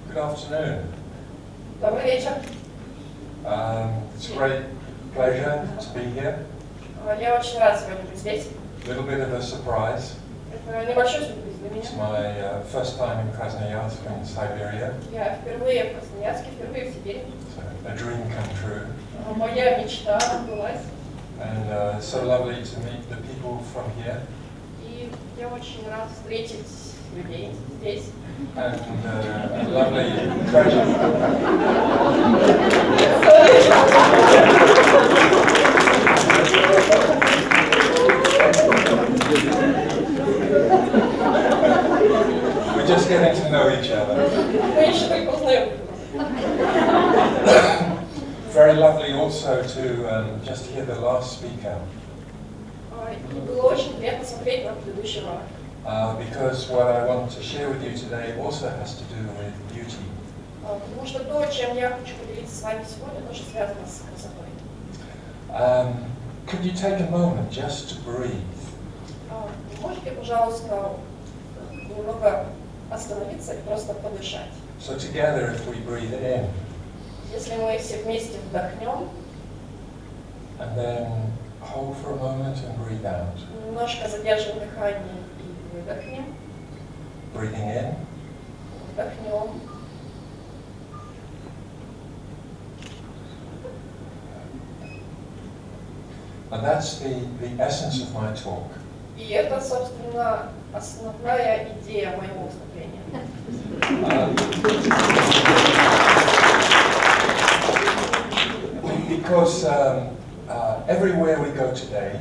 Good afternoon. Добрый вечер. It's a great pleasure to be here. Я очень рад сегодня быть здесь. A little bit of a surprise. Это небольшой сюрприз для It's меня. my first time in Krasnoyarsk in Siberia. Я впервые в Красноярске, впервые в Сибири. So a dream come true. Моя мечта сбылась. And so lovely to meet the people from here. И я очень рад встретить людей здесь. And a lovely treasure. We're just getting to know each other. Мы еще только узнаем. Very lovely also to just hear the last speaker. И было очень приятно смотреть на предыдущего. Because what I want to share with you today also has to do with beauty. Потому что то, чем я хочу поделиться с вами сегодня, тоже связано с красотой. Could you take a moment just to breathe? Можете, пожалуйста, немного остановиться и просто подышать? So together, if we breathe in, Если мы все вместе вдохнем, and then hold for a moment and breathe out. немножко задержим дыхание и выдохнем, Breathing in, вдохнем, and that's the essence of my talk. и это, собственно, основная идея моего выступления. Because everywhere we go today,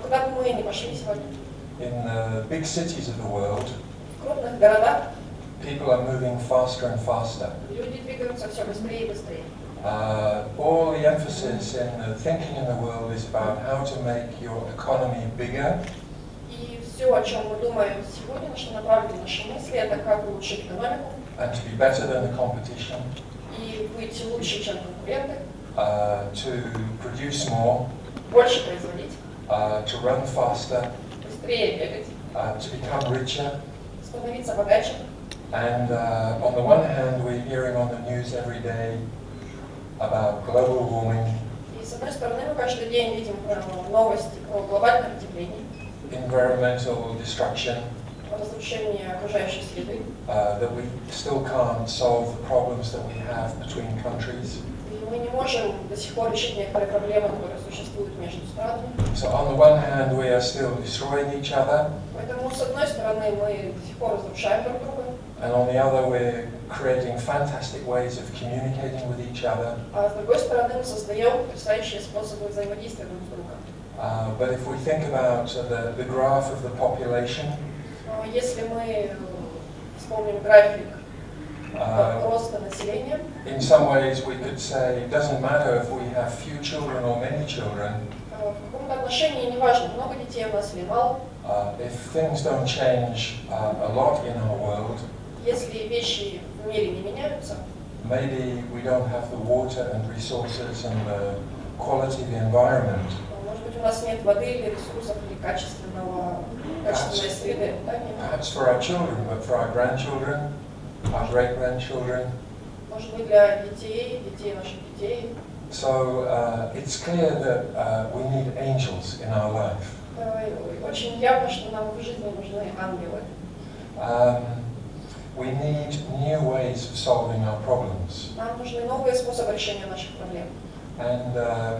Куда бы мы ни пошли сегодня, in the big cities of the world, в крупных городах people are moving faster and faster. люди двигаются все быстрее и быстрее. All the emphasis in the thinking in the world is about how to make your economy bigger, И все, о чем мы думаем сегодня, на что направлены наши мысли, это как улучшить экономику and to be better than the competition, и быть лучше, чем конкуренты, to produce more, больше производить, to run faster, быстрее бегать, to become richer. становиться богаче. And on the one hand, we're hearing on the news every day about global warming, И с одной стороны, мы каждый день видим новости про глобальное потепление, environmental destruction, разрушение окружающей среды, that we still can't solve the problems that we have between countries. и мы не можем до сих пор решить некоторые проблемы, которые существуют между странами. So on the one hand, we are still destroying each other, Поэтому, с одной стороны, мы до сих пор разрушаем друг друга, and on the other, we're creating fantastic ways of communicating with each other. а с другой стороны, мы создаем потрясающие способы взаимодействия друг с другом. But if we think about the graph of the population, Но если мы вспомним график роста населения, in some ways we could say it doesn't matter if we have few children or many children. в каком-то отношении неважно, много детей у нас или мало, If things don't change a lot in our world, если вещи в мире не меняются, maybe we don't have the water and resources and the quality of the environment. может быть, у нас нет воды или ресурсов, или качественной среды обитания. Perhaps for our children, but for our grandchildren, our great-grandchildren. Может быть, для детей, детей наших детей. So it's clear that we need angels in our life. Очень явно, что нам в жизни нужны ангелы. We need new ways of solving our problems. Нам нужны новые способы решения наших проблем. And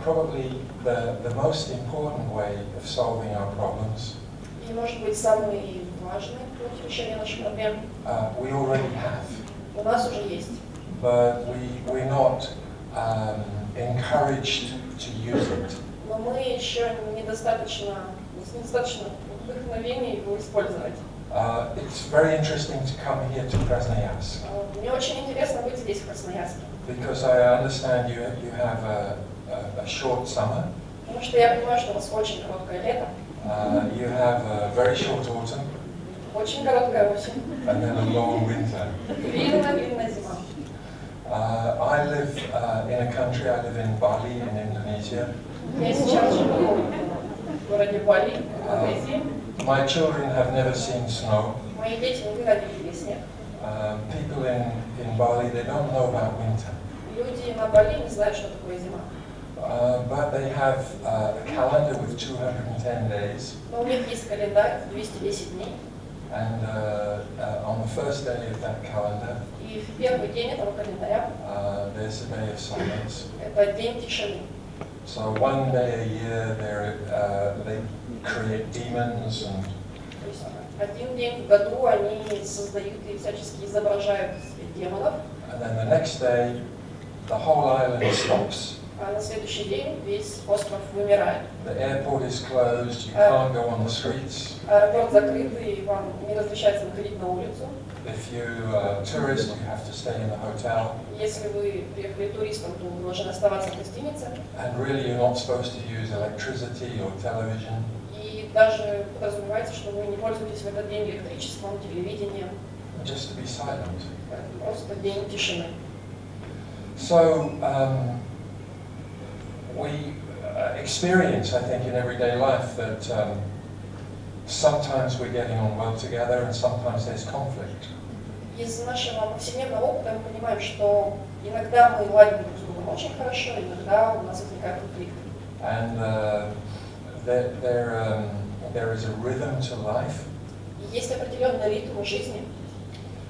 probably the most important way of solving our problems И, может быть, самый важный путь решения наших проблем we already have, у нас уже есть. but we're not encouraged to use it. Но мы еще недостаточно вдохновения его использовать. It's very interesting to come here to Krasnoyarsk Мне очень интересно быть здесь, в Красноярске. because I understand you have a short summer, Потому что я понимаю, что у вас очень короткое лето, you have a very short autumn, очень короткая осень, and then a long winter. длинная зима. I live in a country, I live in Bali in Indonesia, Я сейчас живу в городе Бали, в Индонезии. My children have never seen snow. Мои дети никогда не видели снег. People in Bali, they don't know about winter. Люди на Бали не знают, что такое зима. But they have a calendar with 210 days. Но у них есть календарь 210 дней. And on the first day of that calendar, И в первый день этого календаря there's a day of silence. это день тишины. So one day a year they create demons and То есть один день в году они создают и всячески изображают демонов. and then the next day the whole island stops. А на следующий день весь остров вымирает. The airport is closed, you can't go on the streets. Аэропорт закрыт, и вам не разрешается выходить на улицу. If you're a tourist, you have to stay in the hotel. Если вы приехали туристом, то вы должны оставаться в гостинице. And really you're not supposed to use electricity or television. И даже подразумевается, что вы не пользуетесь в этот день электричеством, телевидением. Just to be silent. Просто день тишины. So we experience, I think, in everyday life that sometimes we're getting on well together and sometimes there's conflict. Из нашего повседневного опыта мы понимаем, что иногда мы ладим друг с другом очень хорошо, иногда у нас возникает конфликт. And there is a rhythm to life. И есть определенный ритм жизни.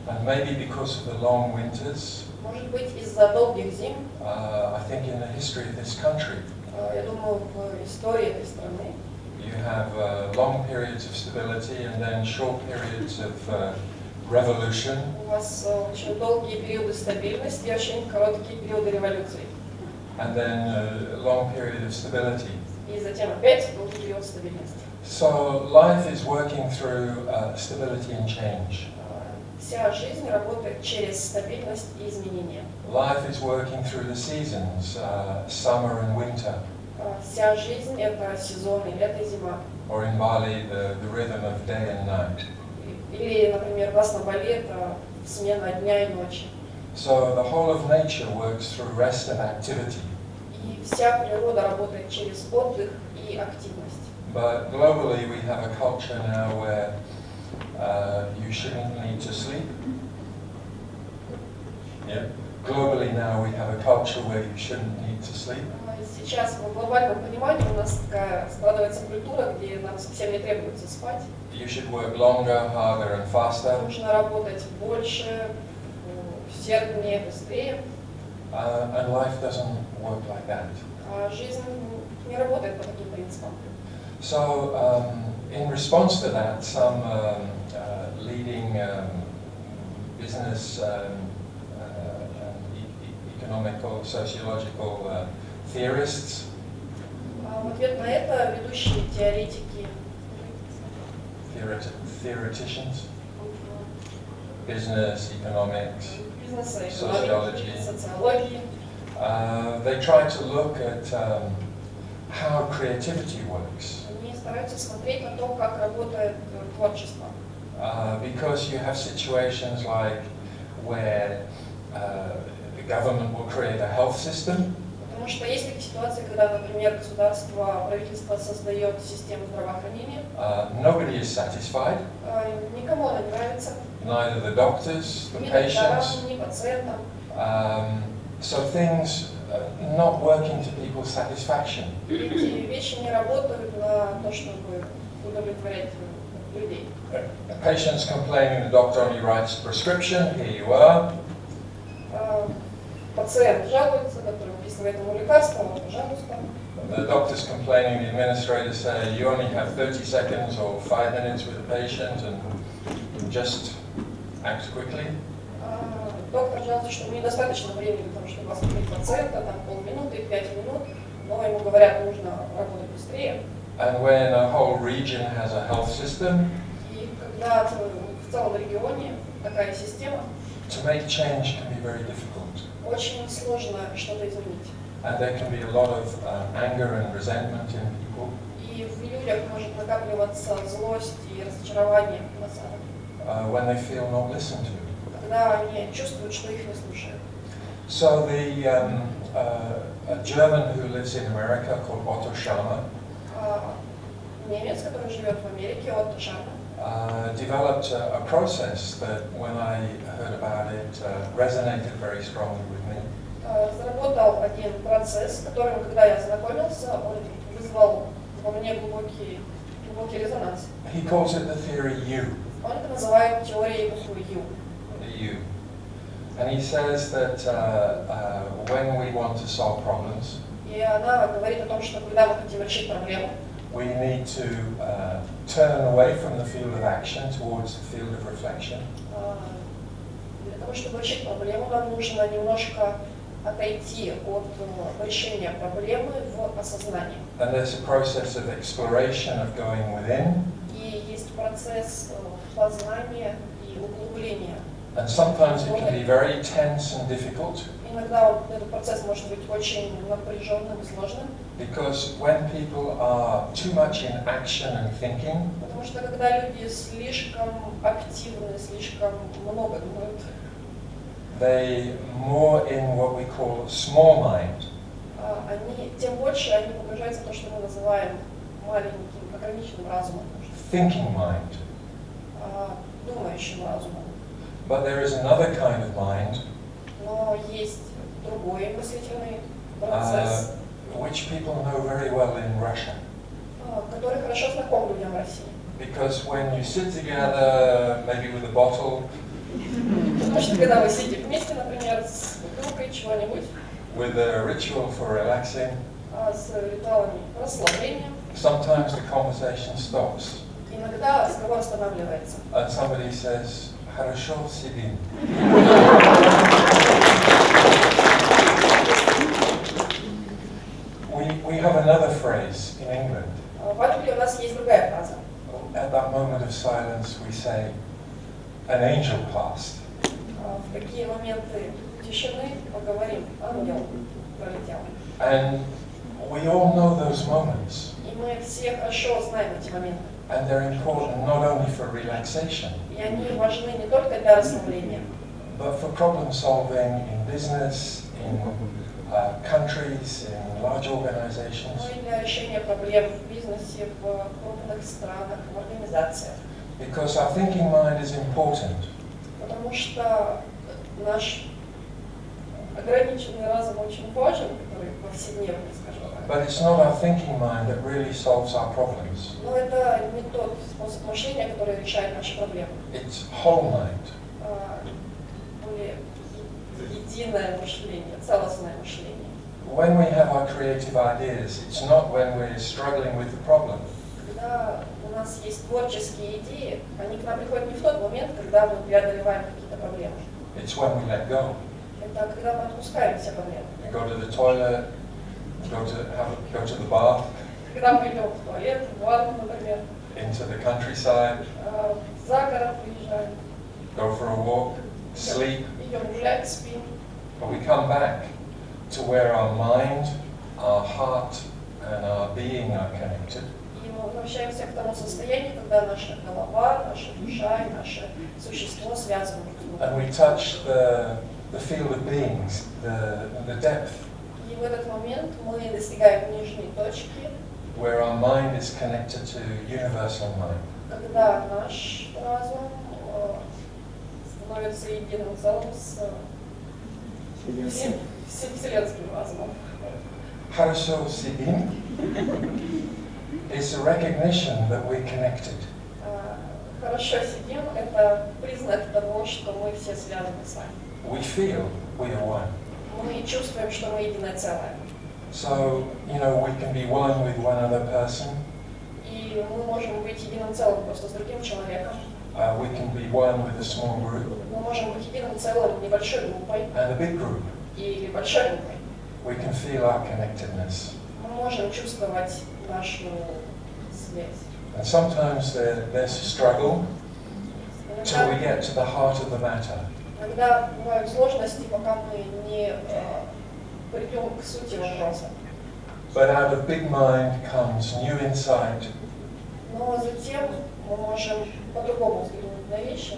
And maybe because of the long winters, Может быть, из-за долгих зим, I think in the history of this country, я думаю, в истории этой страны you have long periods of stability and then short periods of revolution. у вас очень долгие периоды стабильности и очень короткие периоды революции. And then a long period of stability. И затем опять долгий период стабильности. So life is working through stability and change. Вся жизнь работает через стабильность и изменения. Life is working through the seasons, summer and winter. Вся жизнь – это сезоны, лето и зима. Or in Bali, the rhythm of day and night. Или, например, у вас на Бали это смена дня и ночи. So the whole of nature works through rest and activity. И вся природа работает через отдых и активность. But globally, we have a culture now where you shouldn't need to sleep. Yeah. Globally now, we have a culture where you shouldn't need to sleep. Сейчас в глобальном понимании у нас такая складывается культура, где нам совсем не требуется спать. You should work longer, harder, and faster. Нужно работать больше, усерднее, быстрее. And life doesn't work like that. А жизнь не работает по таким принципам. So, in response to that, some leading business, economical, sociological theorists В ответ на это ведущие теоретики, theoreticians, business, economics, бизнеса, sociology. экономики, социологии, they try to look at how creativity works. они стараются смотреть на то, как работает творчество. Because you have situations like where the government will create a health system. Потому что есть такие ситуации, когда, например, государство, правительство создает систему здравоохранения. Nobody is satisfied. Никому она не нравится. Neither the doctors, the Ни докторам, patients. ни пациентам. So things not working to people's satisfaction. Эти вещи не работают на то, чтобы удовлетворять людей. Patients complaining, the doctor only writes the prescription, here you are. Пациент жалуется, который выписывает ему лекарства, вот, пожалуйста. The doctor's complaining, the administrators say you only have 30 seconds or 5 minutes with the patient and just act quickly. Доктор жалуется, что ему недостаточно времени, потому что посмотреть пациента, там полминуты, 5 минут, но ему говорят, нужно работать быстрее. And when a whole region has a health system, И когда в целом регионе такая система, to make change can be very difficult. очень сложно что-то изменить. And there can be a lot of anger and resentment in people. И в людях может накапливаться злость и разочарование на самом When they feel not listened to. когда они чувствуют, что их не слушают. So a German who lives in America called Otto Scharmer. немец, который живет в Америке, Otto Scharmer, developed a process that when I heard about it resonated very strongly with me. Разработал один процесс, которым, когда я знакомился, он вызвал во мне глубокий резонанс. He calls it the theory U. Он это называет теорией буквы U. The U. And he says that when we want to solve problems, И она говорит о том, что когда мы хотим решить проблему, we need to turn away from the field of action towards the field of reflection. Для того, чтобы решить проблему, нам нужно немножко отойти от решения проблемы в осознание. And there's a process of exploration of going within. И есть процесс познания и углубления. And sometimes it can be very tense and difficult. Иногда этот процесс может быть очень напряженным и сложным. Because when people are too much in action and thinking, Потому что когда люди слишком активны, слишком много думают, they more in what we call small mind. тем больше они погружаются в то, что мы называем маленьким, ограниченным разумом, Thinking mind. думающим разумом. But there is another kind of mind Но есть другой мыслительный процесс, which people know very well in Russia. который хорошо знаком людям в России. Because when you sit together, maybe with a bottle, Потому что когда вы сидите вместе, например, с бутылкой чего-нибудь, with a ritual for relaxing, с ритуалами расслабления, sometimes the conversation stops иногда разговор останавливается. and somebody says, "Хорошо сидим." We have another phrase in England. В Англии у нас есть другая фраза. At that moment of silence, we say, "An angel passed." В такие моменты тишины поговорим, ангел пролетел. And we all know those moments. И мы все хорошо знаем эти моменты. And they're important not only for relaxation, И они важны не только для расслабления, but for problem solving in business, in countries, in large organizations. но и для решения проблем в бизнесе, в крупных странах, в организациях. Because our thinking mind is important. Потому что наш ограниченный разум очень важен, который повседневный, скажем так. But it's not our thinking mind that really solves our problems. Но это не тот способ мышления, который решает наши проблемы. It's whole mind. Более единое мышление, целостное мышление. When we have our creative ideas, it's not when we're struggling with the problem. Когда у нас есть творческие идеи, они к нам приходят не в тот момент, когда мы преодолеваем какие-то проблемы. It's when we let go. Это когда мы отпускаем все проблемы. We go to the toilet, go to the bath, Когда мы идем в туалет, в ванну, например, into the countryside, за город выезжаем, go for a walk, sleep, идем гулять, спим. but we come back to where our mind, our heart, and our being are connected. И мы возвращаемся к тому состоянию, когда наша голова, наша душа и наше существо связаны друг с And другом. we touch the field of beings, the depth, И в этот момент мы достигаем нижней точки, where our mind is connected to universal mind. когда наш разум становится единым целым с вселенским разумом. Хорошо сидим is a recognition that we're connected. Хорошо сидим – это признак того, что мы все связаны с вами. We feel we are one. Мы чувствуем, что мы единое целое. So, we can be one with one other person. И мы можем быть единым целым просто с другим человеком. We can be one with a small group Мы можем быть единым целым небольшой группой and a big group. или большой группой. We can feel our connectedness. Мы можем чувствовать нашу связь. And sometimes there's a struggle till we get to the heart of the matter. Иногда бывают сложности, пока мы не придем к сути вопроса. But out of big mind comes new insight, Но затем мы можем по-другому взглянуть на вещи,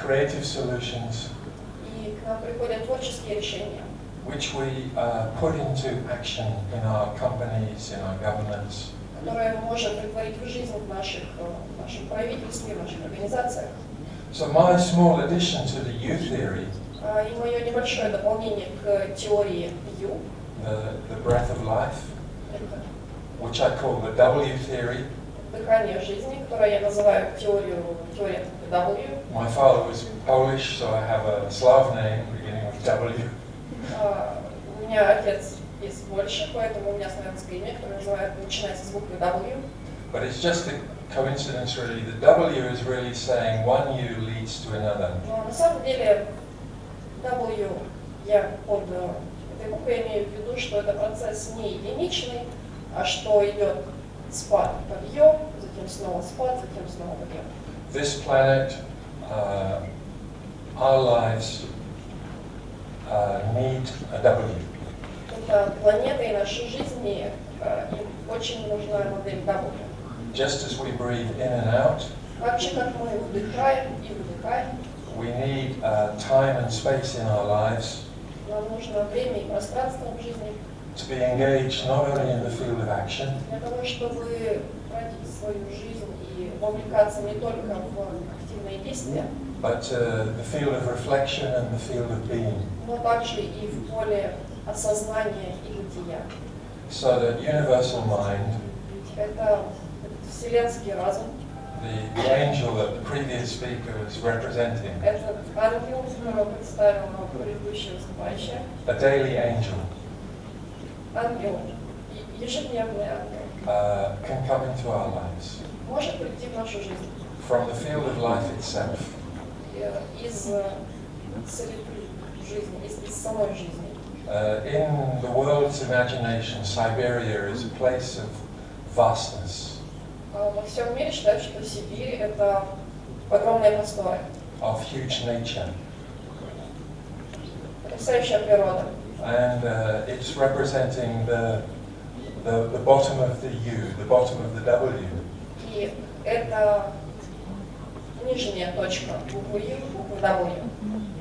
creative solutions, и к нам приходят творческие решения, which we put into action in our companies, in our governments. которое мы можем претворить в жизнь в наших правительстве, в наших организациях. So my small addition to the U theory, И мое небольшое дополнение к теории U, the breath of life, which I call the W theory. Дыхание жизни, которое я называю теорией W. My father was Polish, so I have a Slav name beginning with W. У меня отец из Польши, поэтому у меня славянское имя, которое начинается с буквы W. But it's just a coincidence, really. The W is really saying one U leads to another. Но на самом деле W я под этой буквой имею в виду, что это процесс не единичный, а что идет спад, подъем, затем снова спад, затем снова подъем. This planet, our lives need a W. Это планета и наши жизни, им очень нужна модель W. Just as we breathe in and out, Так же, как мы вдыхаем и выдыхаем, we need time and space in our lives нам нужно время и пространство в жизни to be engaged not only in the field of action, для того, чтобы тратить свою жизнь и вовлекаться не только в активные действия, but the field of reflection and the field of being. но также и в поле осознания и бытия. So that universal mind, Это вселенский разум, the angel that the previous speaker was representing, это ангел, которого представила предыдущая выступающая, a daily angel, ангел, ежедневный ангел, can come into our lives может прийти в нашу жизнь from the field of life itself. из жизни, из самой жизни. In the world's imagination, Siberia is a place of vastness, Во всем мире считают, что Сибирь – это огромные просторы, of huge nature, потрясающая природа. and it's representing the bottom of the U, the bottom of the W. И это нижняя точка буквы U, буквы W.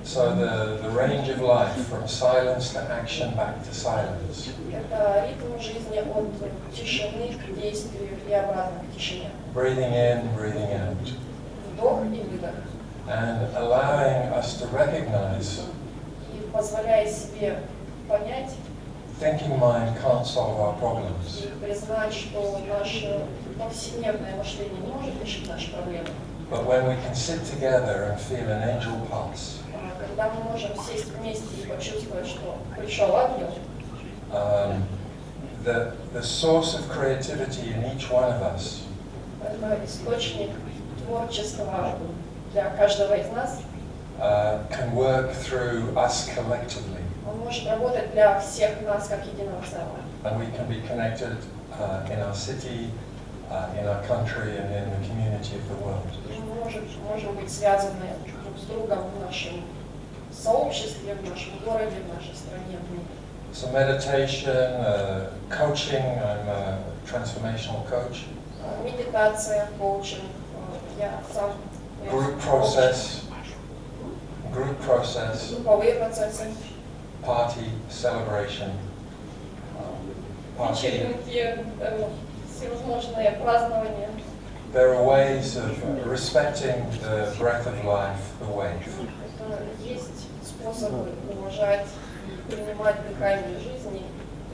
So the range of life from silence to action back to silence. Это ритм жизни от тишины к действию и обратно к тишине. Breathing in, breathing out. Вдох и выдох. And allowing us to recognize И позволяя себе понять thinking mind can't solve our problems. и признать, что наше повседневное мышление не может решить наши проблемы. But when we can sit together and feel an angel pulse, Когда мы можем сесть вместе и почувствовать, что пришел ангел, the source of creativity in each one of us это источник творчества для каждого из нас, can work through us collectively. он может работать для всех нас как единого целого. And we can be connected in our city, in our country, and in the community of the world. Мы можем быть связаны друг с другом в нашем сообществе, в нашем городе, в нашей стране, в мире. So meditation, coaching, I'm a transformational coach. Медитация, коучинг, я сам Group process, групповые процессы, party, celebration, party. вечеринки, всевозможные празднования. There are ways of respecting the breath of life, the wave. Это есть способы уважать и принимать дыхание жизни,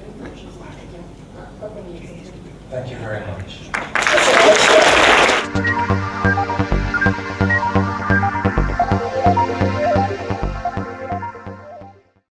ритм жизни таким, как он есть. Thank you very much.